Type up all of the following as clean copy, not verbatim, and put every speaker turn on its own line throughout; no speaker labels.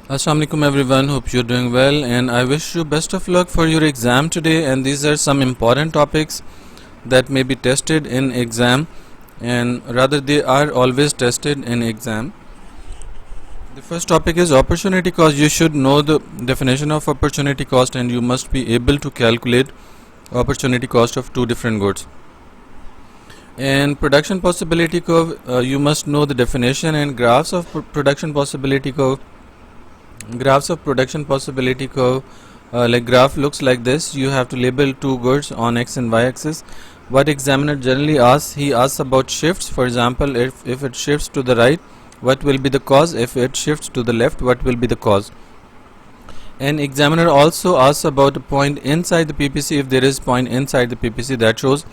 Assalamu alaikum everyone, hope you're doing well and I wish you best of luck for your exam today. And these are some important topics that may be tested in exam, and rather they are always tested in exam. The first topic is opportunity cost. You should know the definition of opportunity cost and you must be able to calculate opportunity cost of two different goods. And production possibility curve, you must know the definition and graphs of production possibility curve. Graphs of production possibility curve, like graph looks like this. You have to label two goods on x and y axis. What examiner generally asks, he asks about shifts. For example, if it shifts to the right, what will be the cause? If it shifts to the left, what will be the cause? And examiner also asks about a point inside the PPC. If there is point inside the PPC, that shows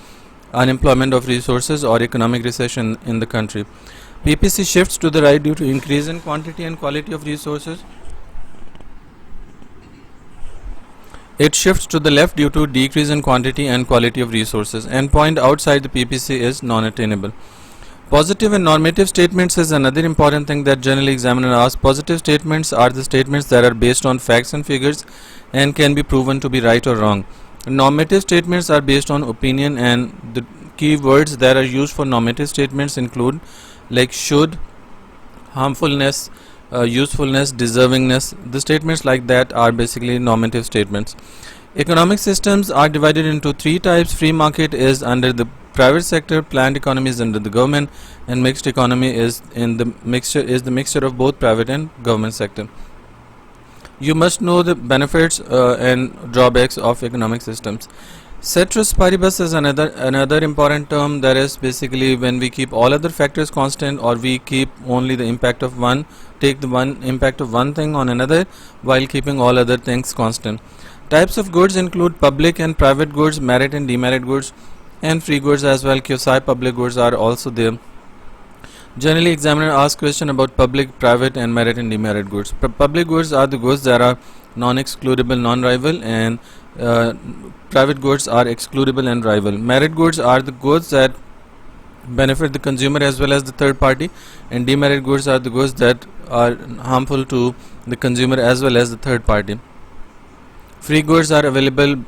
unemployment of resources or economic recession in the country. PPC shifts to the right due to increase in quantity and quality of resources. It shifts to the left due to decrease in quantity and quality of resources, and point outside the PPC is non-attainable. Positive and normative statements is another important thing that generally examiner asks. Positive statements are the statements that are based on facts and figures and can be proven to be right or wrong. Normative statements are based on opinion, and the key words that are used for normative statements include like should, harmfulness, usefulness, deservingness. The statements like that are basically normative statements. Economic systems are divided into three types. Free market is under the private sector, planned economy is under the government, and mixed economy is the mixture of both private and government sector. You must know the benefits and drawbacks of economic systems. Ceteris paribus is another important term. That is basically when we keep all other factors constant, or we keep only the impact of one, take the impact of one thing on another while keeping all other things constant. Types of goods include public and private goods, merit and demerit goods, and free goods as well. Quasi public goods are also there. Generally, examiner asks question about public, private, and merit and demerit goods. Public goods are the goods that are non-excludable, non-rival, and private goods are excludable and rival. Merit goods are the goods that benefit the consumer as well as the third party, and demerit goods are the goods that are harmful to the consumer as well as the third party. Free goods are available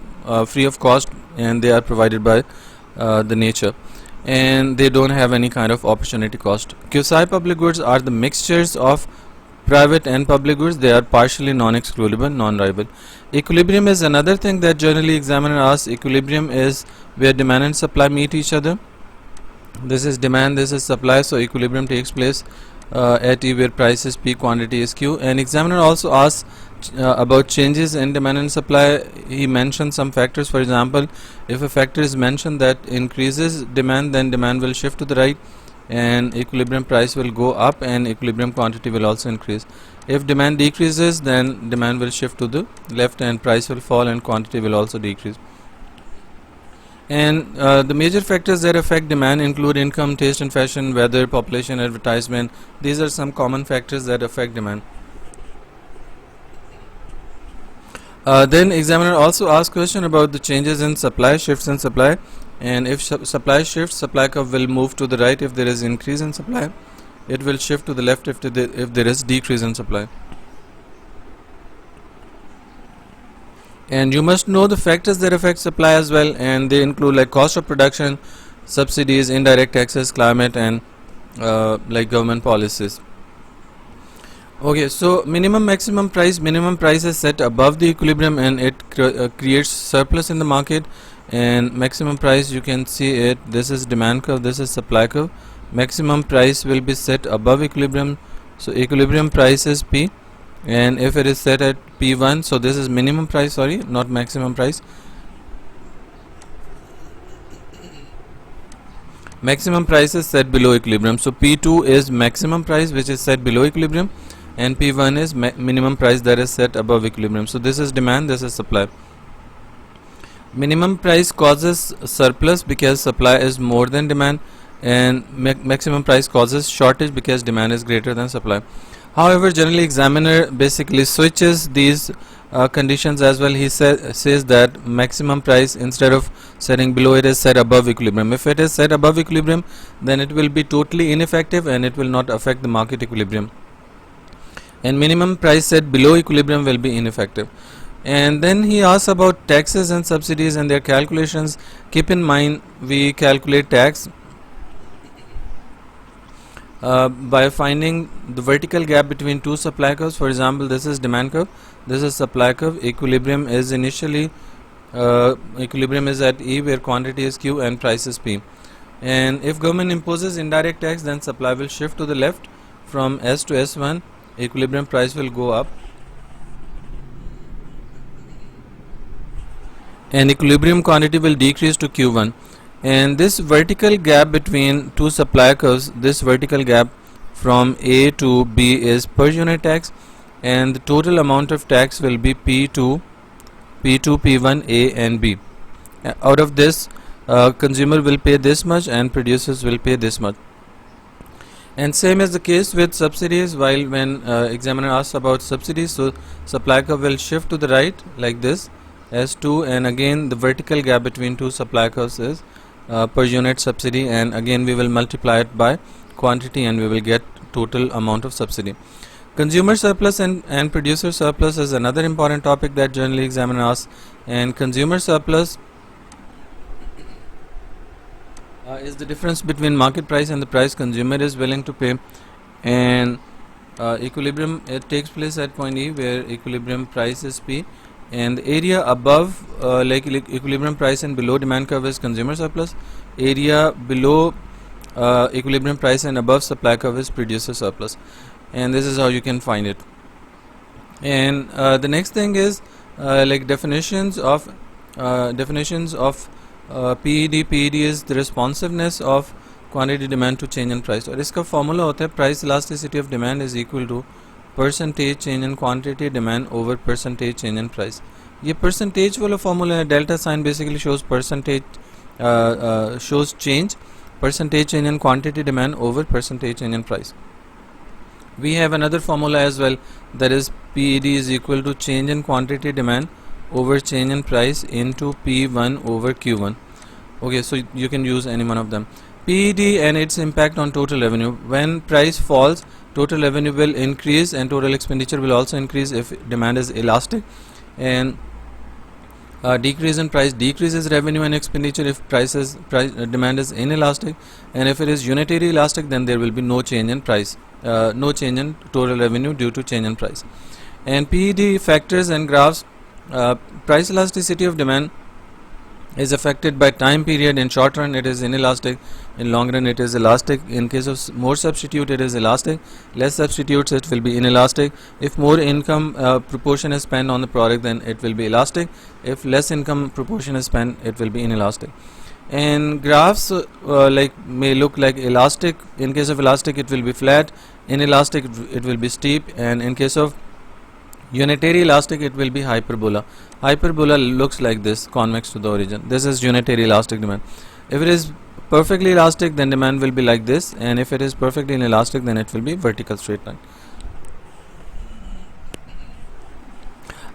free of cost, and they are provided by the nature, and they don't have any kind of opportunity cost. Quasi public goods are the mixtures of private and public goods. They are partially non-excludable, non-rival. Equilibrium is another thing that generally examiner asks. Equilibrium is where demand and supply meet each other. This is demand, this is supply, so equilibrium takes place at E, where price is P, quantity is Q. And examiner also asks about changes in demand and supply. He mentions some factors. For example, if a factor is mentioned that increases demand, then demand will shift to the right and equilibrium price will go up, and equilibrium quantity will also increase. If demand decreases, then demand will shift to the left and price will fall and quantity will also decrease. And the major factors that affect demand include income, taste and fashion, weather, population, advertisement. These are some common factors that affect demand. Then examiner also asks question about the changes in supply, shifts in supply, and if supply shifts, supply curve will move to the right if there is increase in supply. It will shift to the left if there is decrease in supply. And you must know the factors that affect supply as well, and they include like cost of production, subsidies, indirect taxes, climate, and like government policies. Okay, so maximum price is set above the equilibrium, and it creates surplus in the market. And maximum price, you can see it, this is demand curve, this is supply curve. Maximum price will be set above equilibrium, so equilibrium price is P, and if it is set at P1, so this is minimum price, sorry, not maximum price. Maximum price is set below equilibrium, so P2 is maximum price which is set below equilibrium, and P1 is minimum price that is set above equilibrium. So this is demand, this is supply. Minimum price causes surplus because supply is more than demand, and maximum price causes shortage because demand is greater than supply. However, generally examiner basically switches these conditions as well. He says that maximum price, instead of setting below, it is set above equilibrium. If it is set above equilibrium, then it will be totally ineffective and it will not affect the market equilibrium. and minimum price set below equilibrium will be ineffective. And then he asks about taxes and subsidies and their calculations. Keep in mind, we calculate tax by finding the vertical gap between two supply curves. For example, this is demand curve, this is supply curve. Equilibrium is initially equilibrium is at E, where quantity is Q and price is P. And if government imposes indirect tax, then supply will shift to the left from S to S1. Equilibrium price will go up, and equilibrium quantity will decrease to Q1. And this vertical gap between two supply curves, this vertical gap from A to B is per unit tax, and the total amount of tax will be P2, P1, A and B. Out of this, consumer will pay this much and producers will pay this much. And same is the case with subsidies. While when examiner asks about subsidies, so supply curve will shift to the right like this, S2, and again the vertical gap between two supply curves is per unit subsidy, and again we will multiply it by quantity and we will get total amount of subsidy. Consumer surplus and producer surplus is another important topic that generally examiner asks. And consumer surplus is the difference between market price and the price consumer is willing to pay. And equilibrium, it takes place at point E, where equilibrium price is P, and the area above like equilibrium price and below demand curve is consumer surplus. Area below equilibrium price and above supply curve is producer surplus. And this is how you can find it. And the next thing is like definitions of PED. PED is the responsiveness of quantity demand to change in price. और इसका formula होता है price elasticity of demand is equal to percentage change in quantity demand over percentage change in price. ये percentage वाला formula है. Delta sign basically shows percentage shows change, percentage change in quantity demand over percentage change in price. We have another formula as well, that is PED is equal to change in quantity demand over change in price into P1 over Q1. Okay, so you can use any one of them. PED and its impact on total revenue. When price falls, total revenue will increase and total expenditure will also increase if demand is elastic. And decrease in price decreases revenue and expenditure if demand is inelastic. And if it is unitary elastic, then there will be no change in price, no change in total revenue due to change in price. And PED factors and graphs. Price elasticity of demand is affected by time period. In short run it is inelastic, in long run it is elastic. In case of more substitute it is elastic, less substitutes it will be inelastic. If more income proportion is spent on the product, then it will be elastic. If less income proportion is spent, it will be inelastic. And graphs like may look like elastic. In case of elastic it will be flat, inelastic it will be steep, and in case of unitary elastic it will be hyperbola. Hyperbola looks like this, convex to the origin. This is unitary elastic demand. If it is perfectly elastic, then demand will be like this, and if it is perfectly inelastic, then it will be vertical straight line.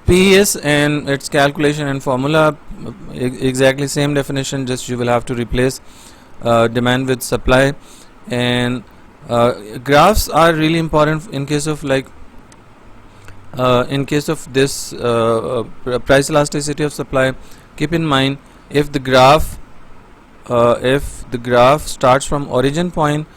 PES and its calculation and formula, exactly same definition, just you will have to replace demand with supply. And graphs are really important in case of like in case of this price elasticity of supply. Keep in mind, if the graph starts from origin point,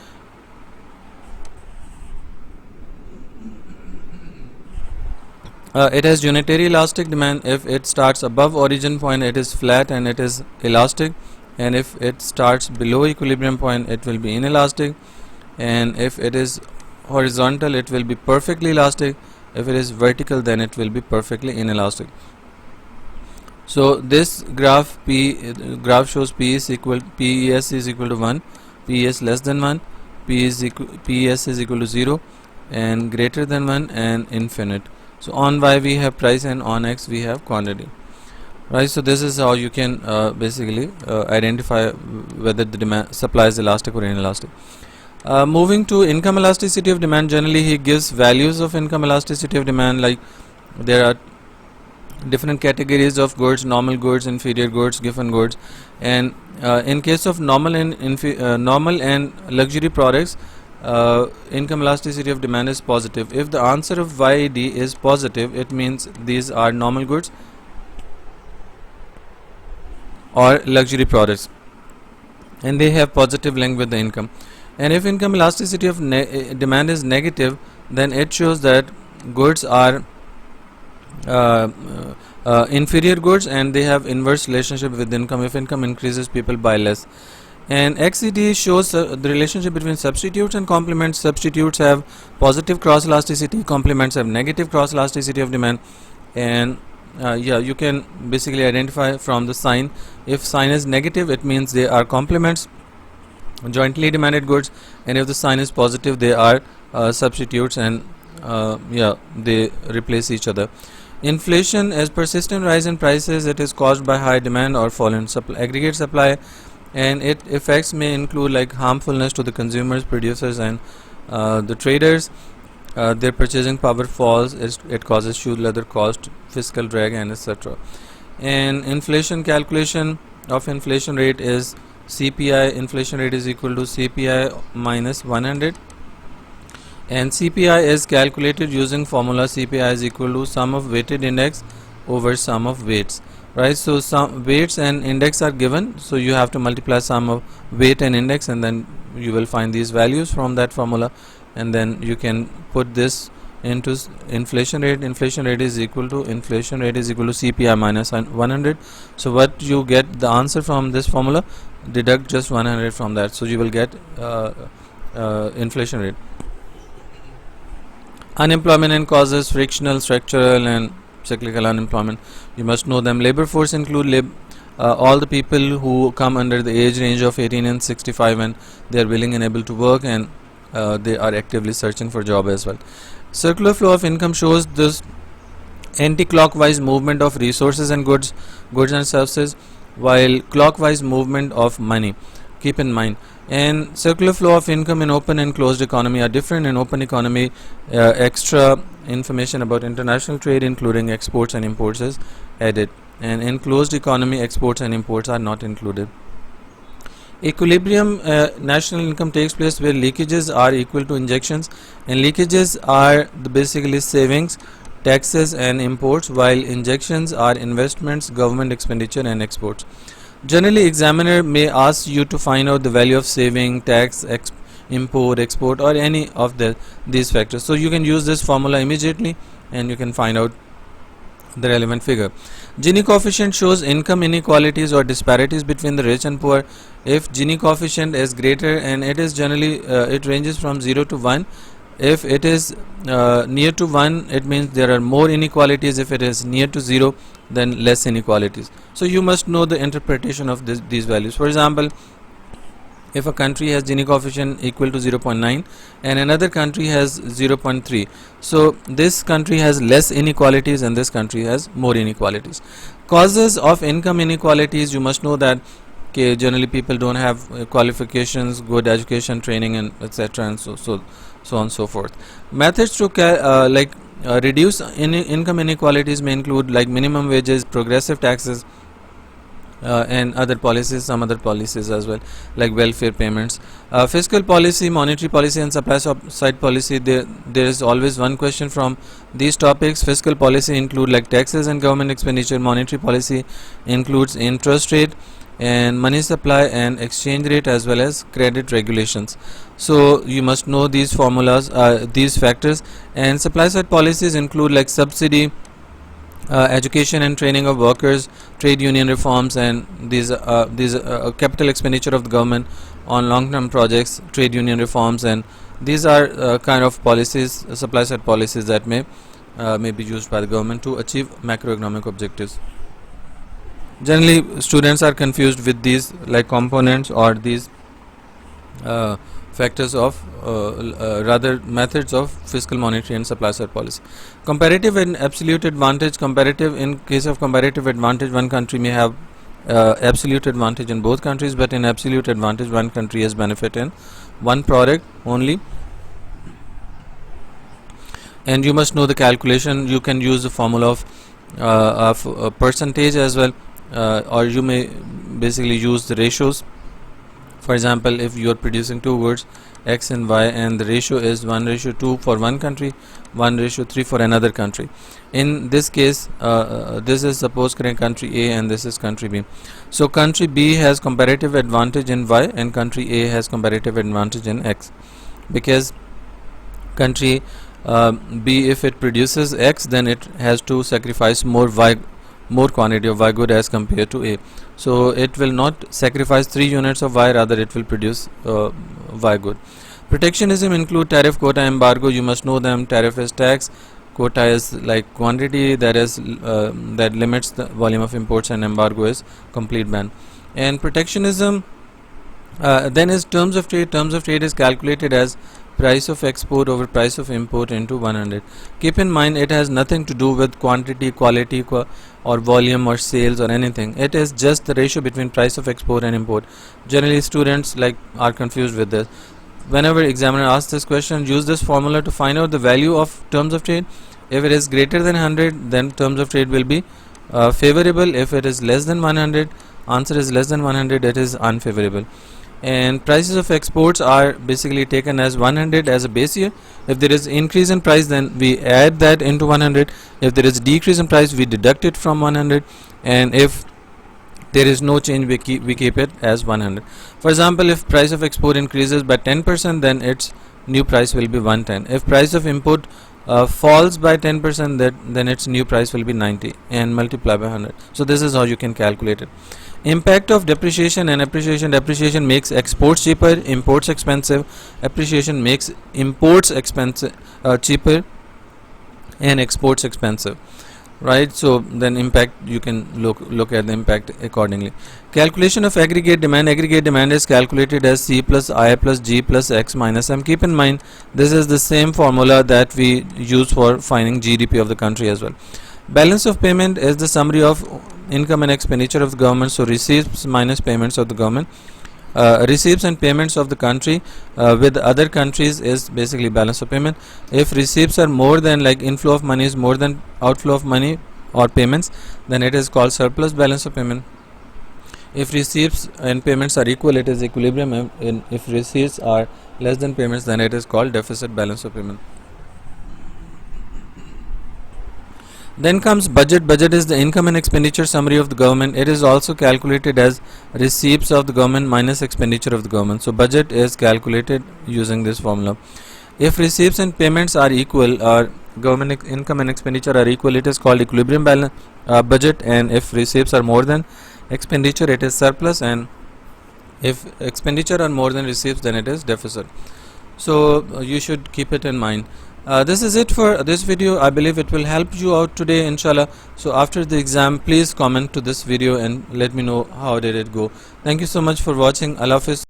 it has unitary elastic demand. If it starts above origin point, it is flat and it is elastic, and if it starts below equilibrium point, it will be inelastic, and if it is horizontal, it will be perfectly elastic. If it is vertical, then it will be perfectly inelastic. So this graph shows PES is equal to 1, PES less than 1, PES is equal to 0, and greater than 1, and infinite. So on Y we have price and on X we have quantity. Right, so this is how you can basically identify whether the demand supply is elastic or inelastic. Moving to income elasticity of demand, generally he gives values of income elasticity of demand, like there are different categories of goods: normal goods, inferior goods, given goods. And in case of normal and luxury products, income elasticity of demand is positive. If the answer of YD is positive, it means these are normal goods or luxury products, and they have positive link with the income. And if income elasticity of demand is negative, then it shows that goods are inferior goods, and they have inverse relationship with income. If income increases, people buy less. And XED shows the relationship between substitutes and complements. Substitutes have positive cross elasticity, complements have negative cross elasticity of demand. And yeah, you can basically identify from the sign. If sign is negative, it means they are complements, jointly demanded goods, and if the sign is positive, they are substitutes, and yeah, they replace each other. Inflation is persistent rise in prices. It is caused by high demand or fall in aggregate supply, and its effects may include like harmfulness to the consumers, producers, and the traders. Their purchasing power falls. It causes shoe leather cost, fiscal drag, and etc. And inflation calculation of inflation rate is CPI. Inflation rate is equal to CPI minus 100, and CPI is calculated using formula CPI is equal to sum of weighted index over sum of weights, right? So some weights and index are given, so you have to multiply sum of weight and index, and then you will find these values from that formula, and then you can put this into inflation rate. Inflation rate is equal to CPI minus 100. So what you get the answer from this formula, deduct just 100 from that, so you will get inflation rate. Unemployment and causes: frictional, structural, and cyclical unemployment. You must know them. Labor force include all the people who come under the age range of 18 and 65, and they are willing and able to work, and they are actively searching for job as well. Circular flow of income shows this anti-clockwise movement of resources and goods and services, while clockwise movement of money. Keep in mind. And circular flow of income in open and closed economy are different. In open economy, extra information about international trade, including exports and imports, is added, and in closed economy, exports and imports are not included. Equilibrium national income takes place where leakages are equal to injections, and leakages are basically savings, taxes, and imports, while injections are investments, government expenditure, and exports. Generally, examiner may ask you to find out the value of saving, tax, import, export, or any of these factors. So you can use this formula immediately, and you can find out the relevant figure. Gini coefficient shows income inequalities or disparities between the rich and poor. If Gini coefficient is greater, and it is generally it ranges from 0 to 1. If it is near to 1, it means there are more inequalities. If it is near to 0, then less inequalities. So you must know the interpretation of these values. For example, if a country has Gini coefficient equal to 0.9 and another country has 0.3, so this country has less inequalities and this country has more inequalities. Causes of income inequalities: you must know that generally people don't have qualifications, good education, training, and etc., and so on and so forth. Methods to reduce income inequalities may include like minimum wages, progressive taxes, and other policies, some other policies as well, like welfare payments. Fiscal policy, monetary policy, and supply side policy. There is always one question from these topics. Fiscal policy include like taxes and government expenditure. Monetary policy includes interest rate and money supply and exchange rate, as well as credit regulations. So you must know these formulas, these factors. And supply side policies include like subsidy, education and training of workers, trade union reforms, and these capital expenditure of the government on long-term projects, trade union reforms, and these are kind of policies, supply side policies that may be used by the government to achieve macroeconomic objectives. Generally, students are confused with these like components or these factors of rather methods of fiscal, monetary, and supply side policy. Comparative and absolute advantage. Comparative: in case of comparative advantage, one country may have absolute advantage in both countries, but in absolute advantage, one country has benefit in one product only. And you must know the calculation. You can use the formula of percentage as well, or you may basically use the ratios. For example, if you are producing two goods X and Y, and the ratio is 1:2 for one country, 1:3 for another country. In this case, this is suppose country A and this is country B. So country B has comparative advantage in Y and country A has comparative advantage in X, because country B, if it produces X, then it has to sacrifice more quantity of Y good as compared to A. So it will not sacrifice 3 units of Y, rather it will produce Y good. Protectionism include tariff, quota, embargo. You must know them. Tariff is tax, quota is like quantity that is that limits the volume of imports, and embargo is complete ban. And protectionism then is terms of trade. Terms of trade is calculated as price of export over price of import into 100. Keep in mind, it has nothing to do with quantity, quality, or volume or sales or anything. It is just the ratio between price of export and import. Generally students are confused with this. Whenever examiner asks this question, use this formula to find out the value of terms of trade. If it is greater than 100, then terms of trade will be favorable. If it is less than 100, answer is less than 100, it is unfavorable. And prices of exports are basically taken as 100 as a base year. If there is increase in price, then we add that into 100. If there is decrease in price, we deduct it from 100, and if there is no change, we keep it as 100. For example, if price of export increases by 10%, then its new price will be 110. If price of import falls by 10%, then its new price will be 90, and multiply by 100. So this is how you can calculate it. Impact of depreciation and appreciation. Depreciation makes exports cheaper, imports expensive. Appreciation makes imports expensive cheaper and exports expensive, right? So then impact, you can look at the impact accordingly. Calculation of aggregate demand. Aggregate demand is calculated as C plus I plus G plus X minus M. Keep in mind, this is the same formula that we use for finding GDP of the country as well. Balance of payment is the summary of income and expenditure of the government. So receipts minus payments of the government. Receipts and payments of the country with other countries is basically balance of payment. If receipts are more than, inflow of money is more than outflow of money or payments, then it is called surplus balance of payment. If receipts and payments are equal, it is equilibrium, and if receipts are less than payments, then it is called deficit balance of payment. Then comes budget. Budget is the income and expenditure summary of the government. It is also calculated as receipts of the government minus expenditure of the government. So budget is calculated using this formula. If receipts and payments are equal, or government income and expenditure are equal, it is called equilibrium balance budget. And if receipts are more than expenditure, it is surplus, and if expenditure are more than receipts, then it is deficit. So you should keep it in mind. This is it for this video. I believe it will help you out today, inshallah. So after the exam, please comment to this video and let me know how did it go. Thank you so much for watching. Allah Hafiz.